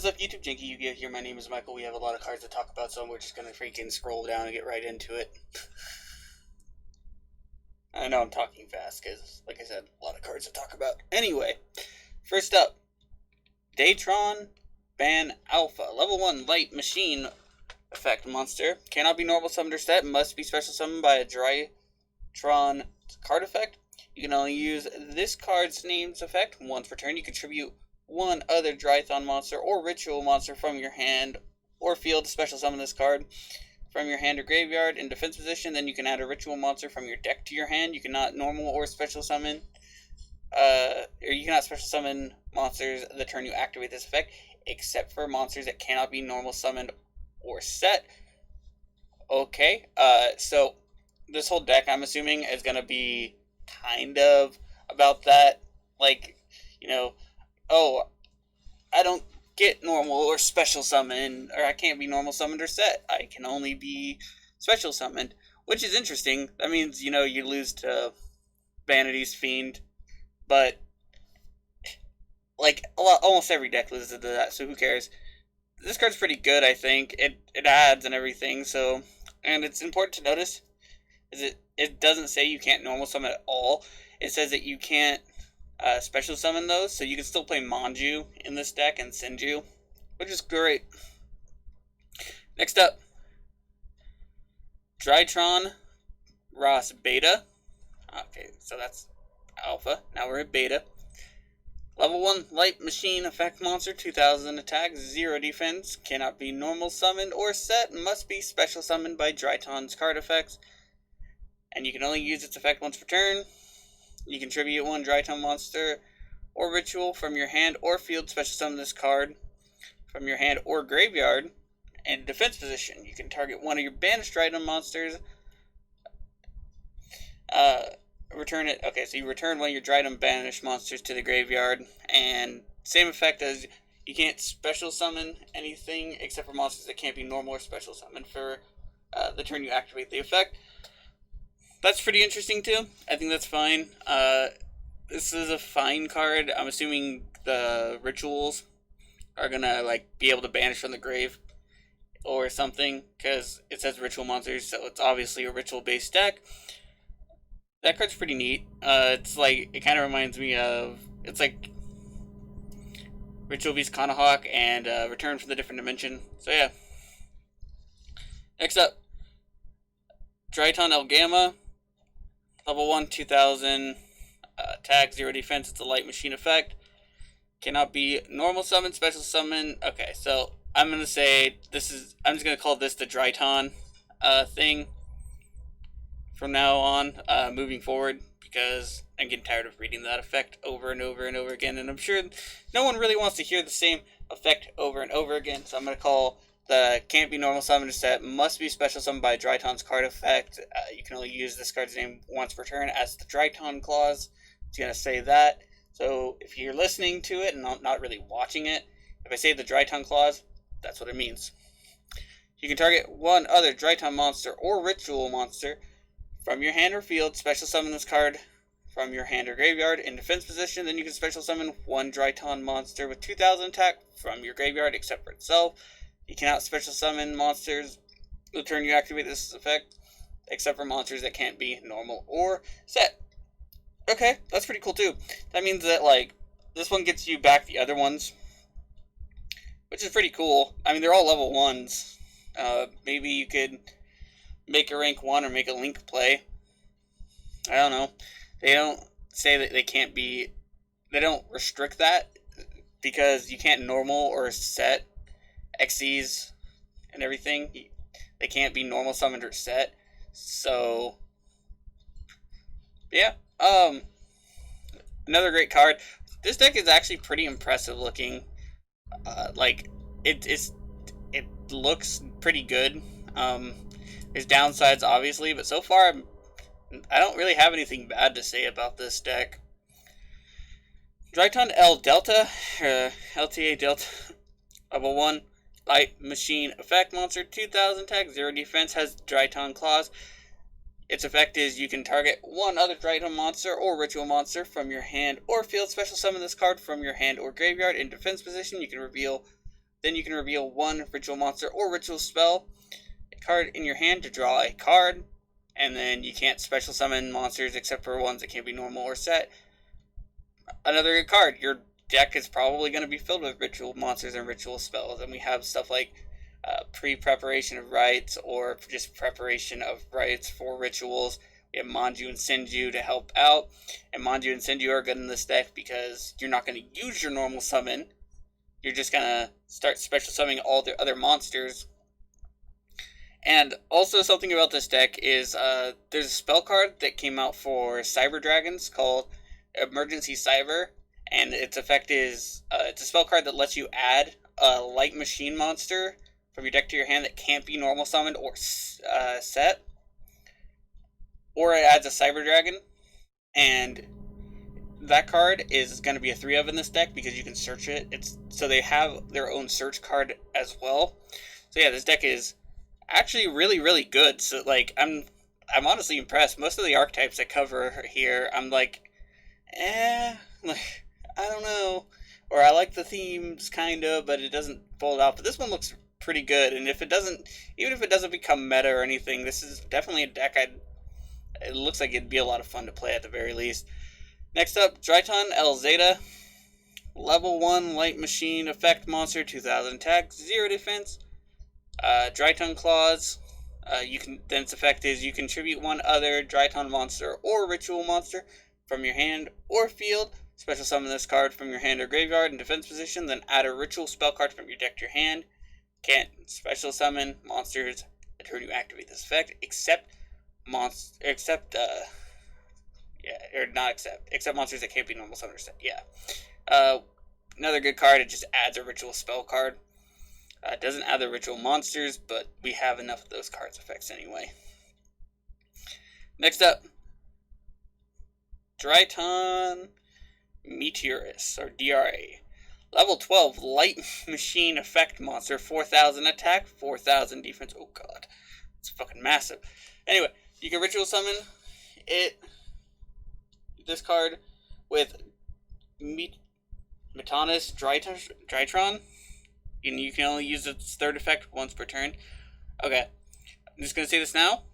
is up, YouTube? JankyYGO here. My name is Michael. We have a lot of cards to talk about, so we're just gonna freaking scroll down and get right into it. I know I'm talking fast because, like I said, a lot of cards to talk about. Anyway, first up, Daytron Ban Alpha. Level 1 Light Machine Effect Monster. Cannot be normal summoned or set. Must be special summoned by a Drytron card effect. You can only use this card's name's effect once per turn. You contribute one other Drytron monster or ritual monster from your hand or field to special summon this card from your hand or graveyard in defense position. Then you can add a ritual monster from your deck to your hand. You cannot normal or special summon or you cannot special summon monsters the turn you activate this effect, except for monsters that cannot be normal summoned or set. Okay, so this whole deck, I'm assuming, is going to be kind of about that. Like, you know, oh, I don't get normal or special summon, or I can't be normal summoned or set. I can only be special summoned, which is interesting. That means, you know, you lose to Vanity's Fiend, but like almost every deck loses to that, so who cares? This card's pretty good, I think. It adds and everything, so, and it's important to notice is it doesn't say you can't normal summon at all. It says that you can't special summon those, so you can still play Manju in this deck and Senju, which is great. Next up, Drytron Ross Beta. Okay, so that's Alpha. Now we're at Beta. Level 1 Light Machine Effect Monster, 2000 attack, 0 defense, cannot be normal summoned or set, must be special summoned by Drytron's card effects, and you can only use its effect once per turn. You contribute one Drytron monster or ritual from your hand or field, special summon this card from your hand or graveyard in defense position. You can target one of your banished Drytron monsters. Return it. Okay, so you return one of your Drytron banished monsters to the graveyard, and same effect as you can't special summon anything except for monsters that can't be normal or special summoned for the turn you activate the effect. That's pretty interesting too. I think that's fine. This is a fine card. I'm assuming the rituals are gonna like be able to banish from the grave or something, because it says ritual monsters, so it's obviously a ritual based deck. That card's pretty neat. It's like, it kind of reminds me of, it's like Ritual Beast Kanahawk and Return from the Different Dimension. So yeah. Next up, Triton El Gamma. Level 1, 2000 attack, 0 defense. It's a light machine effect. Cannot be normal summon, special summon. Okay, so I'm going to say I'm just going to call this the Drytron thing from now on, moving forward, because I'm getting tired of reading that effect over and over and over again, and I'm sure no one really wants to hear the same effect over and over again, so I'm going to call the can't be normal summoned set, must be special summoned by Drytron's card effect. You can only use this card's name once per turn as the Drytron clause. It's going to say that, so if you're listening to it and not really watching it, if I say the Drytron clause, that's what it means. You can target one other Drytron monster or ritual monster from your hand or field, special summon this card from your hand or graveyard in defense position. Then you can special summon one Drytron monster with 2000 attack from your graveyard except for itself. You cannot special summon monsters the turn you activate this effect, except for monsters that can't be normal or set. Okay, that's pretty cool too. That means that, like, this one gets you back the other ones, which is pretty cool. I mean, they're all level 1s. Maybe you could make a rank 1 or make a link play. I don't know. They don't say that they can't be, they don't restrict that, because you can't normal or set Xyz and everything. They can't be normal summoned or set. So yeah. Another great card. This deck is actually pretty impressive looking. Like it looks pretty good. There's downsides, obviously, but so far, I don't really have anything bad to say about this deck. Triton L Delta, LTA Delta, level 1, light machine effect monster, 2000 attack, 0 defense, has Drytron clause. Its effect is you can target one other Drytron monster or ritual monster from your hand or field, special summon this card from your hand or graveyard in defense position. You can reveal Then you can reveal one ritual monster or ritual spell, a card in your hand to draw a card, and then you can't special summon monsters except for ones that can't be normal or set. Another good card. Your deck is probably going to be filled with ritual monsters and ritual spells, and we have stuff like pre-preparation of rites or just preparation of rites for rituals. We have Manju and Senju to help out, and Manju and Senju are good in this deck because you're not going to use your normal summon. You're just going to start special summoning all the other monsters. And also something about this deck is there's a spell card that came out for Cyber Dragons called Emergency Cyber, and its effect is it's a spell card that lets you add a light machine monster from your deck to your hand that can't be normal summoned or set, or it adds a Cyber Dragon, and that card is going to be a 3 of in this deck because you can search it. So they have their own search card as well. So yeah, this deck is actually really, really good. So like I'm honestly impressed. Most of the archetypes I cover here, I'm like, I don't know, or I like the themes kinda, but it doesn't pull it out. But this one looks pretty good, and even if it doesn't become meta or anything, this is definitely a deck it looks like it'd be a lot of fun to play at the very least. Next up, Triton L Zeta, level 1 light machine effect monster, 2000 attack, 0 defense. Drytron claws. Its effect is you contribute one other Drytron monster or ritual monster from your hand or field. Special summon this card from your hand or graveyard in defense position, then add a ritual spell card from your deck to your hand. Can't special summon monsters the turn you activate this effect, except monsters that can't be normal summoners. Another good card, it just adds a ritual spell card. It doesn't add the ritual monsters, but we have enough of those cards' effects anyway. Next up, Triton Meteoros, or DRA. Level 12 light machine effect monster, 4000 attack, 4000 defense. Oh god, it's fucking massive. Anyway, you can ritual summon this card with Meteoros Drytron, and you can only use its third effect once per turn. Okay, I'm just going to say this now.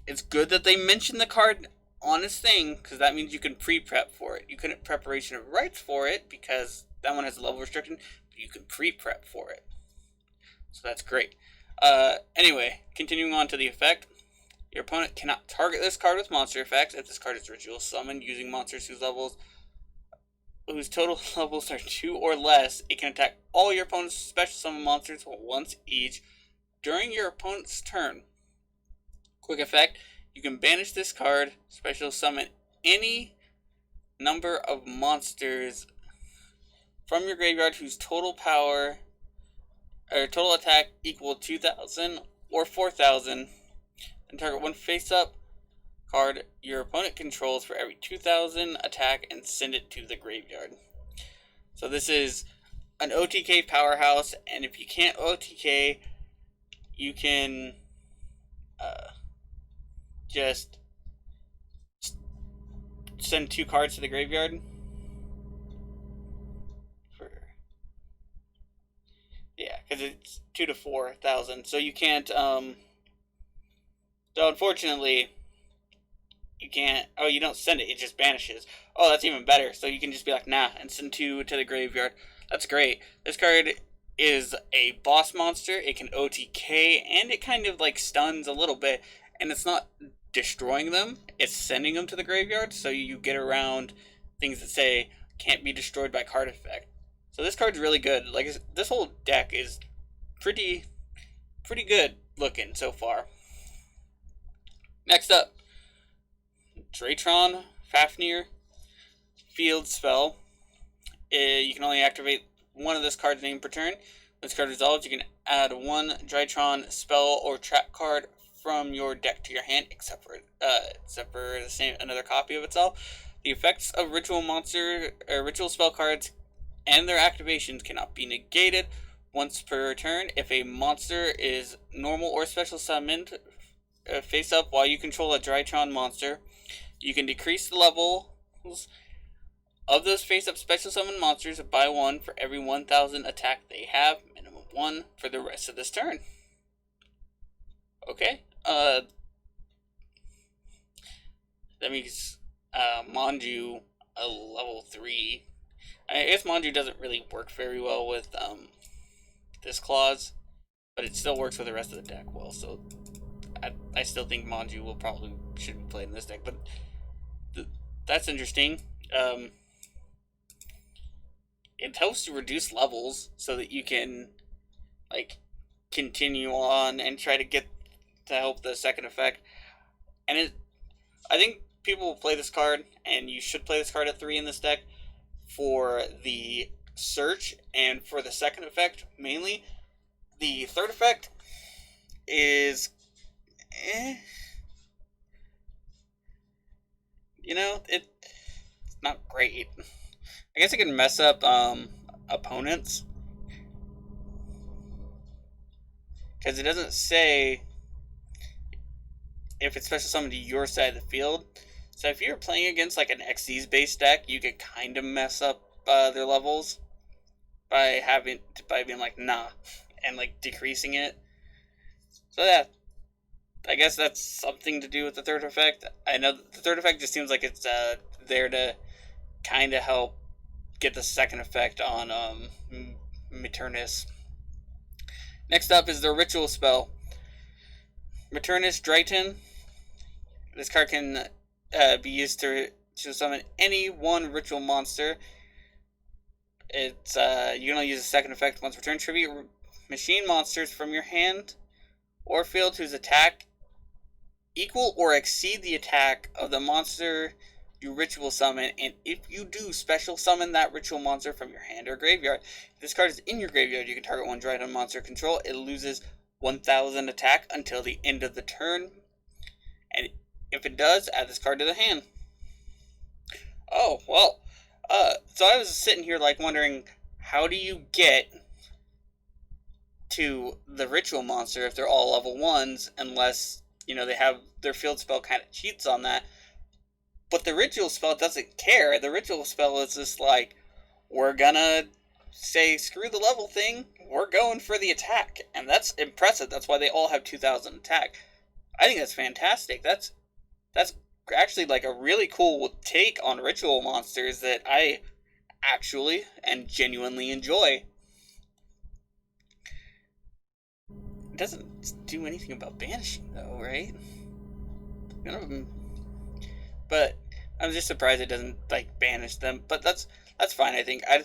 It's good that they mentioned the card on its thing, because that means you can pre-prep for it. You couldn't preparation of rites for it, because that one has a level restriction, but you can pre-prep for it. So that's great. Anyway, continuing on to the effect. Your opponent cannot target this card with monster effects if this card is ritual summoned using monsters whose total levels are 2 or less. It can attack all your opponent's special summon monsters once each during your opponent's turn. Quick effect, you can banish this card, special summon any number of monsters from your graveyard whose total power or total attack equal 2000 or 4000, and target one face-up card your opponent controls for every 2000 attack and send it to the graveyard. So this is an OTK powerhouse, and if you can't OTK, you can just send 2 cards to the graveyard. Because it's 2 to 4,000, so you can't. So unfortunately, you can't. Oh, you don't send it; it just banishes. Oh, that's even better. So you can just be like, nah, and send 2 to the graveyard. That's great. This card is a boss monster. It can OTK, and it kind of like stuns a little bit, and it's not destroying them. It's sending them to the graveyard, so you get around things that say can't be destroyed by card effect. So this card's really good. Like, this whole deck is pretty good looking so far. Next up, Draytron Fafnir field spell. You can only activate one of this card's name per turn. When this card resolves, you can add 1 Drytron spell or trap card from your deck to your hand, except for another copy of itself. The effects of ritual spell cards and their activations cannot be negated once per turn. If a monster is normal or special summoned face up while you control a Drytron monster, you can decrease the levels of those face up special summon monsters by 1 for every 1000 attack they have, minimum 1 for the rest of this turn. Okay. That means Manju a level 3. I guess Manju doesn't really work very well with this clause, but it still works with the rest of the deck well, so I still think Manju should be played in this deck, but that's interesting. It helps to reduce levels so that you can like continue on and try to get to help the second effect. And I think people will play this card, and you should play this card at 3 in this deck for the search and for the second effect mainly. The third effect is it's not great. I guess it can mess up opponents, because it doesn't say if it's special summoned to your side of the field. So if you're playing against like an Xyz based deck, you could kind of mess up their levels by being like nah and like decreasing it. So yeah, I guess that's something to do with the third effect. I know the third effect just seems like it's there to kind of help get the second effect on Meteoros. Next up is the ritual spell. Meteoros Draitrons. This card can be used to summon any one ritual monster. It's you can only use a second effect once per turn. Tribute machine monsters from your hand or field whose attack equal or exceed the attack of the monster you ritual summon, and if you do, special summon that ritual monster from your hand or graveyard. If this card is in your graveyard, you can target one Drytron monster control. It loses 1,000 attack until the end of the turn, and if it does, add this card to the hand. Oh, well, so I was sitting here like wondering, how do you get to the ritual monster if they're all level 1s, unless, they have their field spell kind of cheats on that. But the ritual spell doesn't care. The ritual spell is just like, we're gonna say, screw the level thing, we're going for the attack. And that's impressive. That's why they all have 2,000 attack. I think that's fantastic. That's actually like a really cool take on ritual monsters that I actually and genuinely enjoy. It doesn't do anything about banishing though, right? None of them. But I'm just surprised it doesn't like banish them. But that's fine. I think I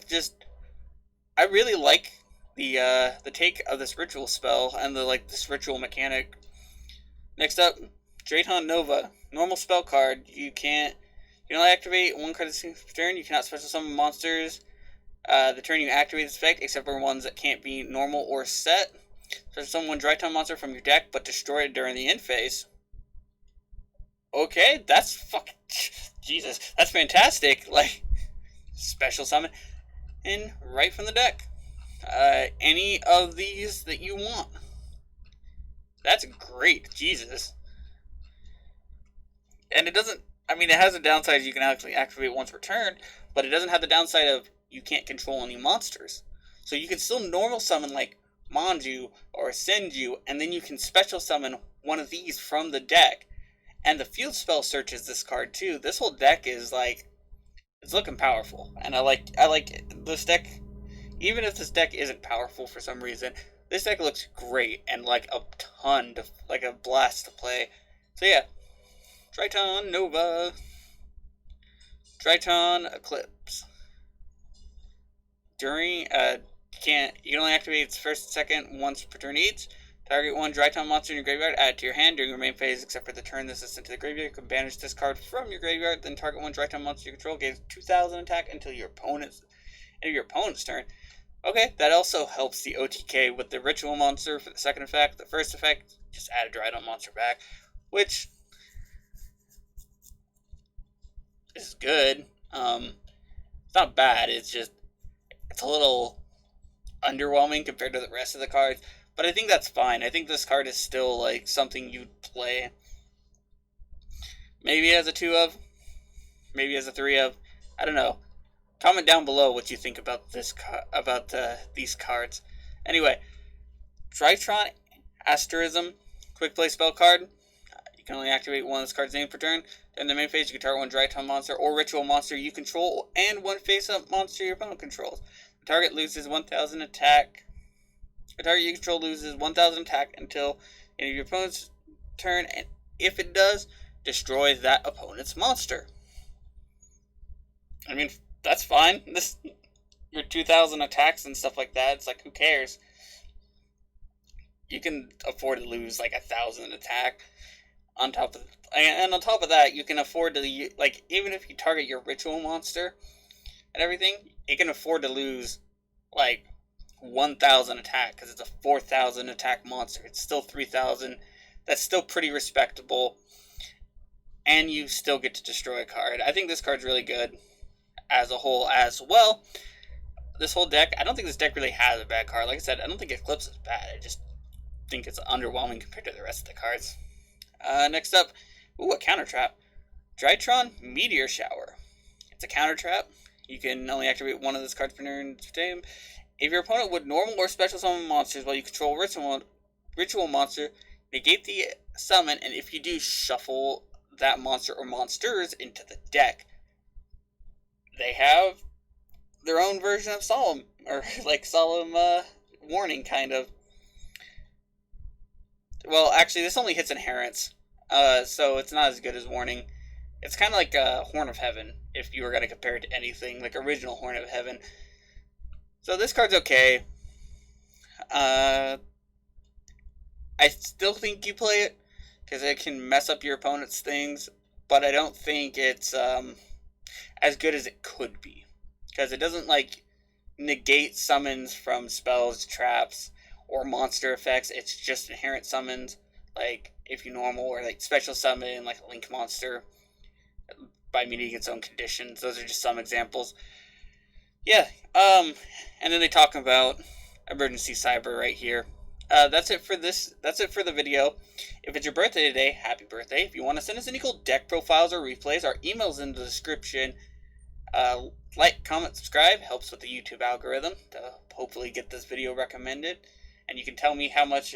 really like the take of this ritual spell and this ritual mechanic. Next up, Triton Nova, normal spell card. You only activate one card this turn. You cannot special summon monsters the turn you activate this effect, except for ones that can't be normal or set. Special summon one Drytron monster from your deck, but destroy it during the end phase. Okay, that's fucking Jesus. That's fantastic. Like, special summon and right from the deck. Any of these that you want. That's great. Jesus. And it doesn't. I mean, it has a downside. You can actually activate once per turn, but it doesn't have the downside of you can't control any monsters. So you can still normal summon like Manju or Senju, and then you can special summon one of these from the deck. And the field spell searches this card too. This whole deck is like, it's looking powerful, and I like this deck. Even if this deck isn't powerful for some reason, this deck looks great and like a blast to play. So yeah, Triton Nova, Triton Eclipse. During you can only activate its first and second once per turn each. Target one Drytron monster in your graveyard, add it to your hand during your main phase, except for the turn this is sent to the graveyard. You can banish this card from your graveyard, then target one Drytron monster you control, gains 2,000 attack until your opponent's turn. Okay, that also helps the OTK with the ritual monster for the second effect. The first effect, just add a Drytron monster back, which is good. It's not bad, it's a little underwhelming compared to the rest of the cards. But I think that's fine. I think this card is still like something you'd play. Maybe as a 2 of, maybe as a 3 of. I don't know. Comment down below what you think about these cards. Anyway, Drytron Asterism quick play spell card. You can only activate one of this card's name per turn. In the main phase, you can target one Drytron monster or ritual monster you control and one face-up monster your opponent controls. The target loses 1,000 attack. The target you control loses 1,000 attack until the end of your opponent's turn, and if it does, destroy that opponent's monster. I mean, that's fine. Your 2,000 attacks and stuff like that, it's like, who cares? You can afford to lose like 1,000 attack. On top of that, you can afford to, like, even if you target your ritual monster and everything, you can afford to lose like 1,000 attack because it's a 4,000 attack monster. It's still 3,000. That's still pretty respectable, and you still get to destroy a card. I think this card's really good as a whole as well. This whole deck, I don't think this deck really has a bad card. Like I said, I don't think Eclipse is bad. I just think it's underwhelming compared to the rest of the cards. Next up, a counter trap. Drytron Meteor Shower. It's a counter trap. You can only activate one of this card's per turn. If your opponent would normal or special summon monsters while you control ritual monster, negate the summon, and if you do, shuffle that monster or monsters into the deck. They have their own version of Solemn, or like Solemn Warning, kind of. Well, actually, this only hits Inherents, so it's not as good as Warning. It's kind of like Horn of Heaven, if you were going to compare it to anything, like original Horn of Heaven. So this card's okay. I still think you play it, because it can mess up your opponent's things, but I don't think it's as good as it could be. Because it doesn't, like, negate summons from spells, traps, or monster effects. It's just inherent summons, like if you normal, or like special summon, like a Link monster, by meeting its own conditions. Those are just some examples. Yeah, and then they talk about Emergency Cyber right here. That's it for this. That's it for the video. If it's your birthday today, happy birthday. If you want to send us any cool deck profiles or replays, our email's in the description. Like, comment, subscribe. Helps with the YouTube algorithm to hopefully get this video recommended. And you can tell me how much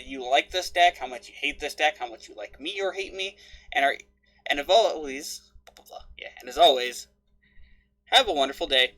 you like this deck, how much you hate this deck, how much you like me or hate me. And as always, have a wonderful day.